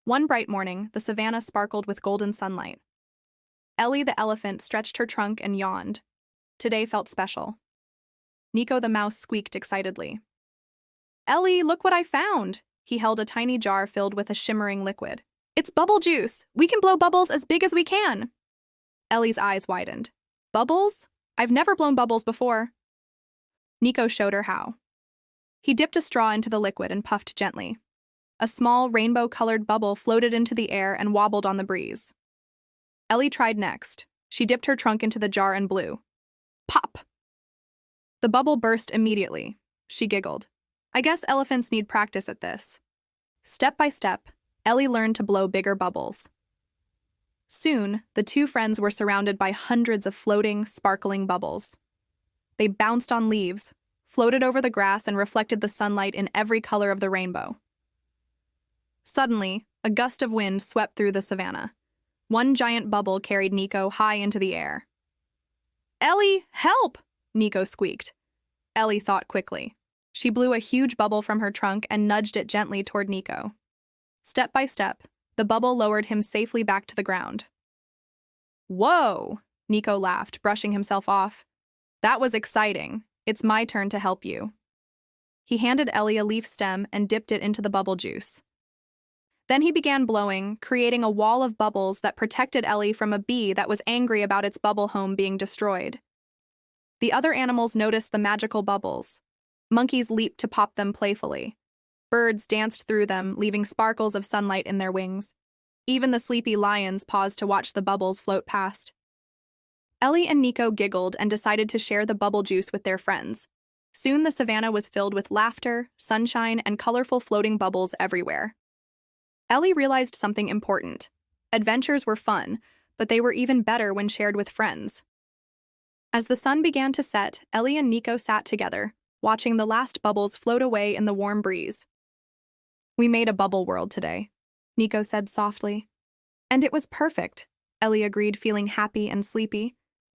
One bright morning, the savanna sparkled with golden sunlight. Ellie the elephant stretched her trunk and yawned. Today felt special. Niko the mouse squeaked excitedly. "Ellie, look what I found!" He held a tiny jar filled with a shimmering liquid. "It's bubble juice! We can blow bubbles as big as we can!" Ellie's eyes widened. "Bubbles? I've never blown bubbles before." Niko showed her how. He dipped a straw into the liquid and puffed gently. A small, rainbow-colored bubble floated into the air and wobbled on the breeze. Ellie tried next. She dipped her trunk into the jar and blew. Pop! The bubble burst immediately. She giggled. "I guess elephants need practice at this." Step by step, Ellie learned to blow bigger bubbles. Soon, the two friends were surrounded by hundreds of floating, sparkling bubbles. They bounced on leaves, floated over the grass, and reflected the sunlight in every color of the rainbow. Suddenly, a gust of wind swept through the savanna. One giant bubble carried Niko high into the air. "Ellie, help!" Niko squeaked. Ellie thought quickly. She blew a huge bubble from her trunk and nudged it gently toward Niko. Step by step, the bubble lowered him safely back to the ground. "Whoa!" Niko laughed, brushing himself off. "That was exciting. It's my turn to help you." He handed Ellie a leaf stem and dipped it into the bubble juice. Then he began blowing, creating a wall of bubbles that protected Ellie from a bee that was angry about its bubble home being destroyed. The other animals noticed the magical bubbles. Monkeys leaped to pop them playfully. Birds danced through them, leaving sparkles of sunlight in their wings. Even the sleepy lions paused to watch the bubbles float past. Ellie and Niko giggled and decided to share the bubble juice with their friends. Soon the savanna was filled with laughter, sunshine, and colorful floating bubbles everywhere. Ellie realized something important. Adventures were fun, but they were even better when shared with friends. As the sun began to set, Ellie and Niko sat together, watching the last bubbles float away in the warm breeze. "We made a bubble world today," Niko said softly. "And it was perfect," Ellie agreed, feeling happy and sleepy.